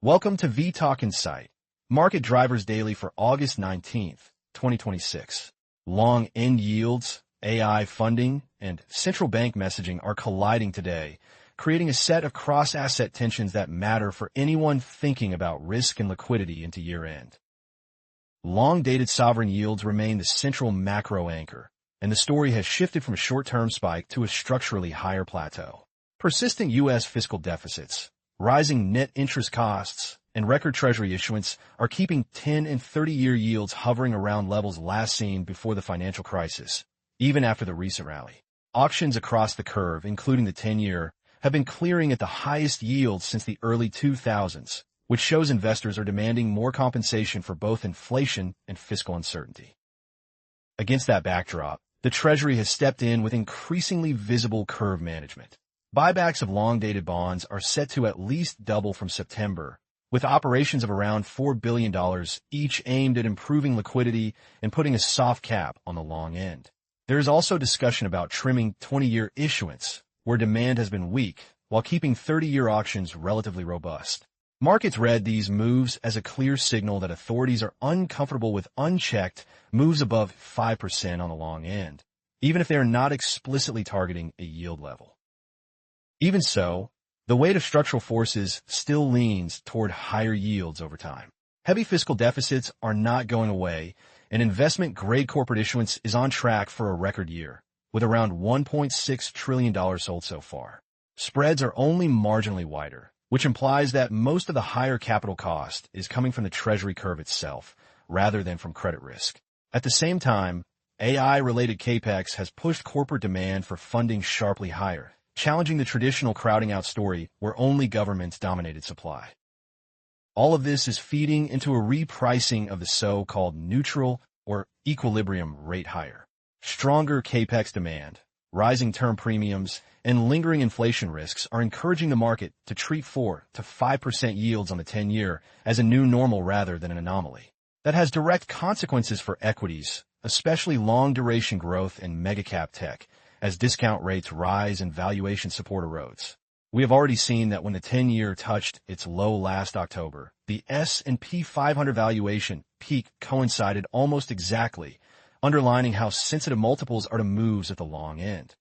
Welcome to vTalkInsight, Market Drivers Daily for August 19th, 2026. Long end yields, AI funding, and central bank messaging are colliding today, creating a set of cross-asset tensions that matter for anyone thinking about risk and liquidity into year-end. Long-dated sovereign yields remain the central macro anchor, and the story has shifted from a short-term spike to a structurally higher plateau. Persistent U.S. fiscal deficits, rising net interest costs, and record Treasury issuance are keeping 10- and 30-year yields hovering around levels last seen before the financial crisis, even after the recent rally. Auctions across the curve, including the 10-year, have been clearing at the highest yields since the early 2000s, which shows investors are demanding more compensation for both inflation and fiscal uncertainty. Against that backdrop, the Treasury has stepped in with increasingly visible curve management. Buybacks of long-dated bonds are set to at least double from September, with operations of around $4 billion each aimed at improving liquidity and putting a soft cap on the long end. There is also discussion about trimming 20-year issuance, where demand has been weak, while keeping 30-year auctions relatively robust. Markets read these moves as a clear signal that authorities are uncomfortable with unchecked moves above 5% on the long end, even if they are not explicitly targeting a yield level. Even so, the weight of structural forces still leans toward higher yields over time. Heavy fiscal deficits are not going away, and investment-grade corporate issuance is on track for a record year, with around $1.6 trillion sold so far. Spreads are only marginally wider, which implies that most of the higher capital cost is coming from the Treasury curve itself, rather than from credit risk. At the same time, AI-related capex has pushed corporate demand for funding sharply higher, challenging the traditional crowding out story where only governments dominated supply. All of this is feeding into a repricing of the so-called neutral or equilibrium rate higher. Stronger capex demand, rising term premiums, and lingering inflation risks are encouraging the market to treat 4 to 5% yields on the 10-year as a new normal rather than an anomaly. That has direct consequences for equities, especially long-duration growth and mega-cap tech, as discount rates rise and valuation support erodes. We have already seen that when the 10-year touched its low last October, the S&P 500 valuation peak coincided almost exactly, underlining how sensitive multiples are to moves at the long end.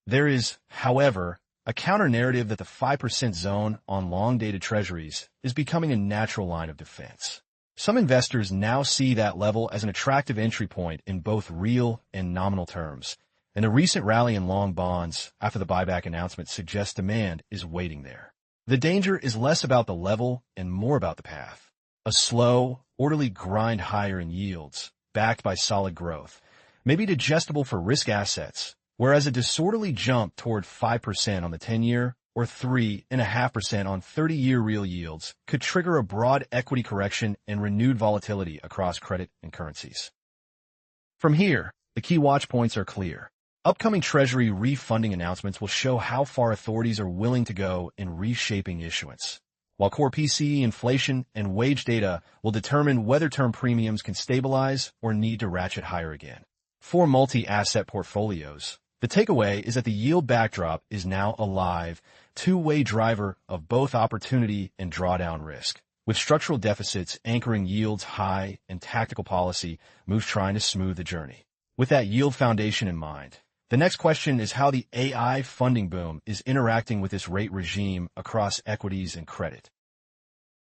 There is, however, a counter-narrative that the 5% zone on long-dated treasuries is becoming a natural line of defense. Some investors now see that level as an attractive entry point in both real and nominal terms, and a recent rally in long bonds after the buyback announcement suggests demand is waiting there. The danger is less about the level and more about the path. A slow, orderly grind higher in yields, backed by solid growth, may be digestible for risk assets, whereas a disorderly jump toward 5% on the 10-year or 3.5% on 30-year real yields could trigger a broad equity correction and renewed volatility across credit and currencies. From here, the key watch points are clear. Upcoming Treasury refunding announcements will show how far authorities are willing to go in reshaping issuance, while core PCE, inflation, and wage data will determine whether term premiums can stabilize or need to ratchet higher again. For multi-asset portfolios, the takeaway is that the yield backdrop is now a live, two-way driver of both opportunity and drawdown risk, with structural deficits anchoring yields high and tactical policy moves trying to smooth the journey. With that yield foundation in mind, the next question is how the AI funding boom is interacting with this rate regime across equities and credit.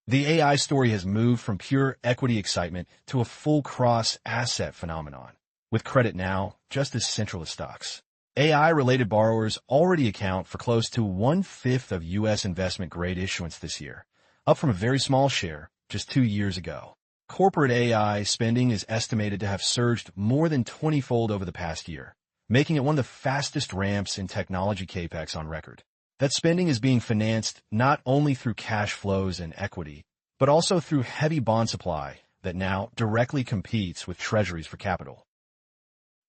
The AI story has moved from pure equity excitement to a full cross-asset phenomenon, with credit now just as central as stocks. AI-related borrowers already account for close to 1/5 of U.S. investment-grade issuance this year, up from a very small share just 2 years ago. Corporate AI spending is estimated to have surged more than 20-fold over the past year, making it one of the fastest ramps in technology capex on record. That spending is being financed not only through cash flows and equity, but also through heavy bond supply that now directly competes with treasuries for capital.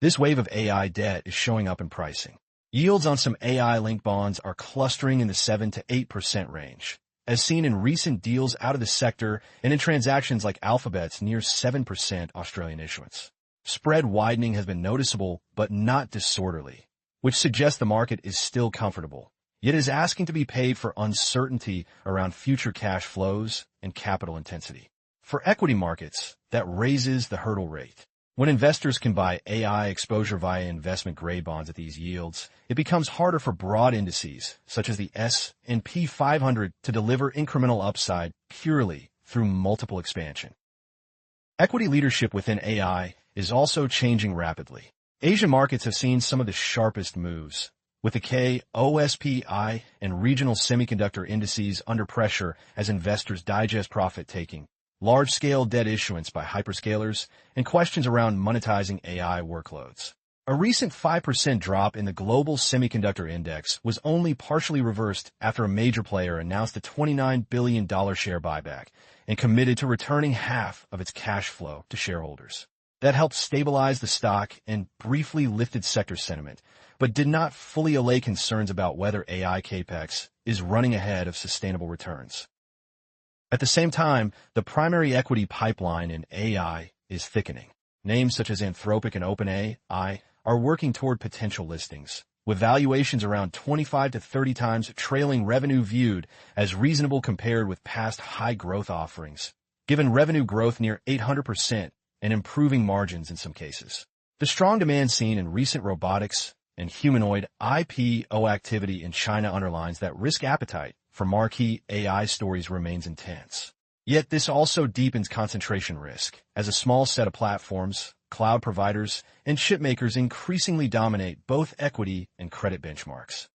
This wave of AI debt is showing up in pricing. Yields on some AI-linked bonds are clustering in the 7 to 8% range, as seen in recent deals out of the sector and in transactions like Alphabet's near 7% Australian issuance. Spread widening has been noticeable, but not disorderly, which suggests the market is still comfortable, yet is asking to be paid for uncertainty around future cash flows and capital intensity. For equity markets, that raises the hurdle rate. When investors can buy AI exposure via investment-grade bonds at these yields, it becomes harder for broad indices, such as the S&P 500, to deliver incremental upside purely through multiple expansion. Equity leadership within AI is also changing rapidly. Asian markets have seen some of the sharpest moves, with the KOSPI and regional semiconductor indices under pressure as investors digest profit-taking, large-scale debt issuance by hyperscalers, and questions around monetizing AI workloads. A recent 5% drop in the global semiconductor index was only partially reversed after a major player announced a $29 billion share buyback and committed to returning half of its cash flow to shareholders. That helped stabilize the stock and briefly lifted sector sentiment, but did not fully allay concerns about whether AI capex is running ahead of sustainable returns. At the same time, the primary equity pipeline in AI is thickening. Names such as Anthropic and OpenAI are working toward potential listings, with valuations around 25 to 30 times trailing revenue viewed as reasonable compared with past high-growth offerings, given revenue growth near 800% and improving margins in some cases. The strong demand seen in recent robotics and humanoid IPO activity in China underlines that risk appetite for marquee AI stories remains intense. Yet this also deepens concentration risk, as a small set of platforms, cloud providers, and chipmakers increasingly dominate both equity and credit benchmarks.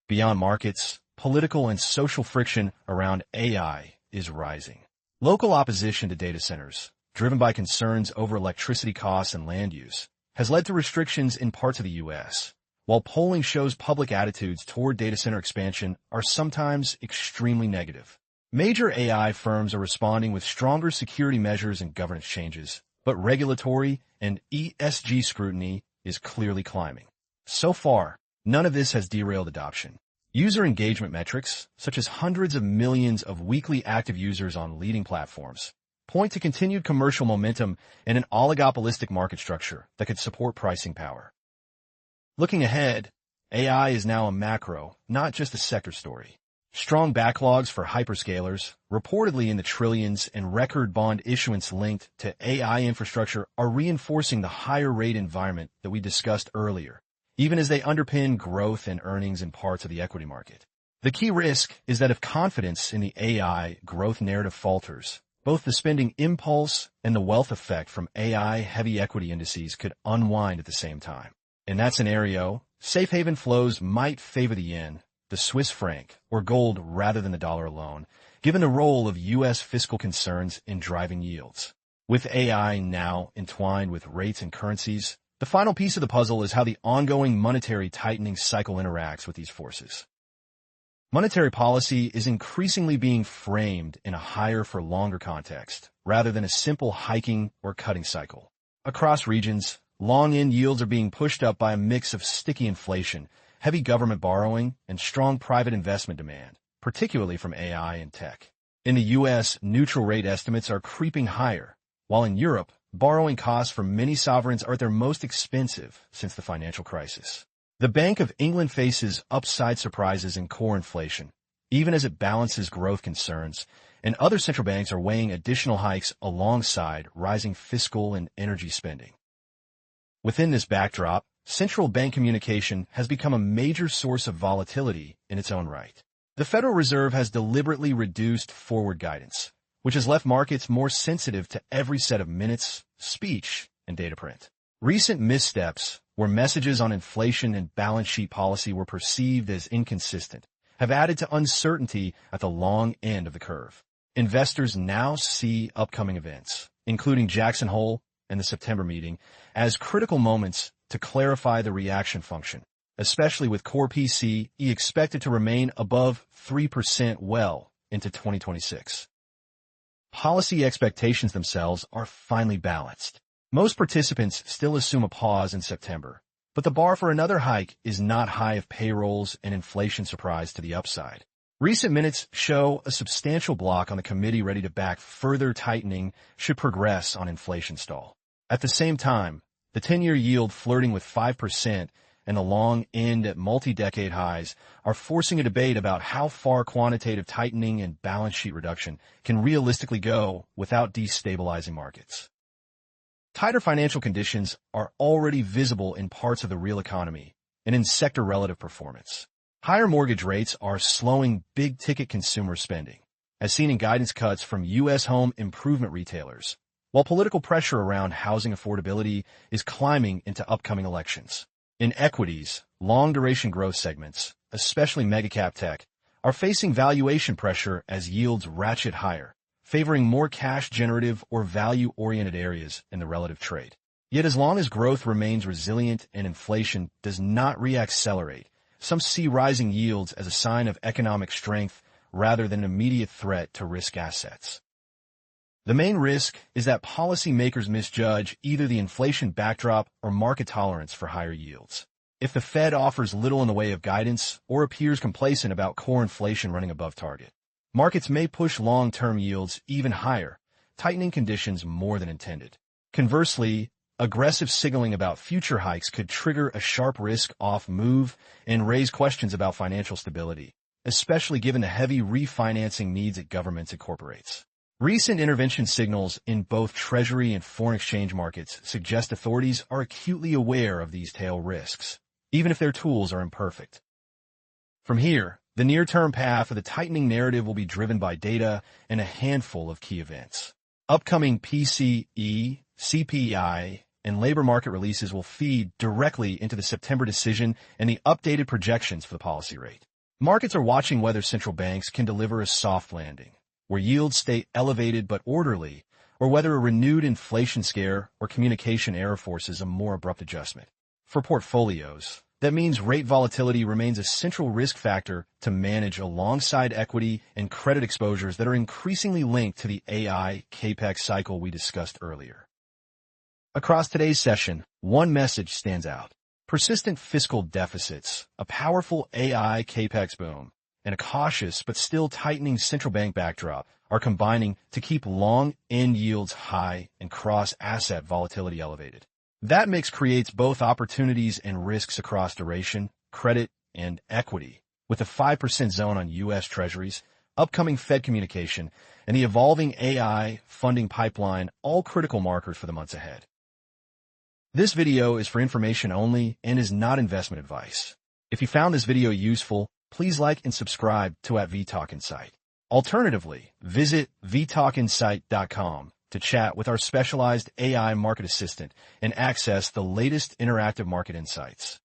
Beyond markets, political and social friction around AI is rising. Local opposition to data centers, driven by concerns over electricity costs and land use, has led to restrictions in parts of the U.S., while polling shows public attitudes toward data center expansion are sometimes extremely negative. Major AI firms are responding with stronger security measures and governance changes, but regulatory and ESG scrutiny is clearly climbing. So far, none of this has derailed adoption. User engagement metrics, such as hundreds of millions of weekly active users on leading platforms, point to continued commercial momentum and an oligopolistic market structure that could support pricing power. Looking ahead, AI is now a macro, not just a sector story. Strong backlogs for hyperscalers, reportedly in the trillions, and record bond issuance linked to AI infrastructure are reinforcing the higher rate environment that we discussed earlier, even as they underpin growth and earnings in parts of the equity market. The key risk is that if confidence in the AI growth narrative falters, both the spending impulse and the wealth effect from AI-heavy equity indices could unwind at the same time. In that scenario, safe haven flows might favor the yen, the Swiss franc, or gold rather than the dollar alone, given the role of U.S. fiscal concerns in driving yields. With AI now entwined with rates and currencies, the final piece of the puzzle is how the ongoing monetary tightening cycle interacts with these forces. Monetary policy is increasingly being framed in a higher-for-longer context, rather than a simple hiking or cutting cycle. Across regions, long-end yields are being pushed up by a mix of sticky inflation, heavy government borrowing, and strong private investment demand, particularly from AI and tech. In the U.S., neutral rate estimates are creeping higher, while in Europe, borrowing costs for many sovereigns are at their most expensive since the financial crisis. The Bank of England faces upside surprises in core inflation, even as it balances growth concerns, and other central banks are weighing additional hikes alongside rising fiscal and energy spending. Within this backdrop, central bank communication has become a major source of volatility in its own right. The Federal Reserve has deliberately reduced forward guidance, which has left markets more sensitive to every set of minutes, speech, and data print. Recent missteps, where messages on inflation and balance sheet policy were perceived as inconsistent, have added to uncertainty at the long end of the curve. Investors now see upcoming events, including Jackson Hole and the September meeting, as critical moments to clarify the reaction function, especially with core PCE expected to remain above 3% well into 2026. Policy expectations themselves are finely balanced. Most participants still assume a pause in September, but the bar for another hike is not high if payrolls and inflation surprise to the upside. Recent minutes show a substantial block on the committee ready to back further tightening should progress on inflation stall. At the same time, the 10-year yield flirting with 5% and the long end at multi-decade highs are forcing a debate about how far quantitative tightening and balance sheet reduction can realistically go without destabilizing markets. Tighter financial conditions are already visible in parts of the real economy and in sector relative performance. Higher mortgage rates are slowing big-ticket consumer spending, as seen in guidance cuts from U.S. home improvement retailers, while political pressure around housing affordability is climbing into upcoming elections. In equities, long-duration growth segments, especially mega-cap tech, are facing valuation pressure as yields ratchet higher, favoring more cash-generative or value-oriented areas in the relative trade. Yet as long as growth remains resilient and inflation does not re-accelerate, some see rising yields as a sign of economic strength rather than an immediate threat to risk assets. The main risk is that policymakers misjudge either the inflation backdrop or market tolerance for higher yields. If the Fed offers little in the way of guidance or appears complacent about core inflation running above target, markets may push long-term yields even higher, tightening conditions more than intended. Conversely, aggressive signaling about future hikes could trigger a sharp risk-off move and raise questions about financial stability, especially given the heavy refinancing needs at governments and corporates. Recent intervention signals in both Treasury and foreign exchange markets suggest authorities are acutely aware of these tail risks, even if their tools are imperfect. From here, the near-term path of the tightening narrative will be driven by data and a handful of key events. Upcoming PCE, CPI, and labor market releases will feed directly into the September decision and the updated projections for the policy rate. Markets are watching whether central banks can deliver a soft landing, where yields stay elevated but orderly, or whether a renewed inflation scare or communication error forces a more abrupt adjustment. For portfolios, that means rate volatility remains a central risk factor to manage alongside equity and credit exposures that are increasingly linked to the AI capex cycle we discussed earlier. Across today's session, one message stands out. Persistent fiscal deficits, a powerful AI capex boom, and a cautious but still tightening central bank backdrop are combining to keep long-end yields high and cross-asset volatility elevated. That mix creates both opportunities and risks across duration, credit, and equity, with the 5% zone on U.S. Treasuries, upcoming Fed communication, and the evolving AI funding pipeline all critical markers for the months ahead. This video is for information only and is not investment advice. If you found this video useful, please like and subscribe to vTalkInsight. Alternatively, visit vTalkInsight.com to chat with our specialized AI market assistant and access the latest interactive market insights.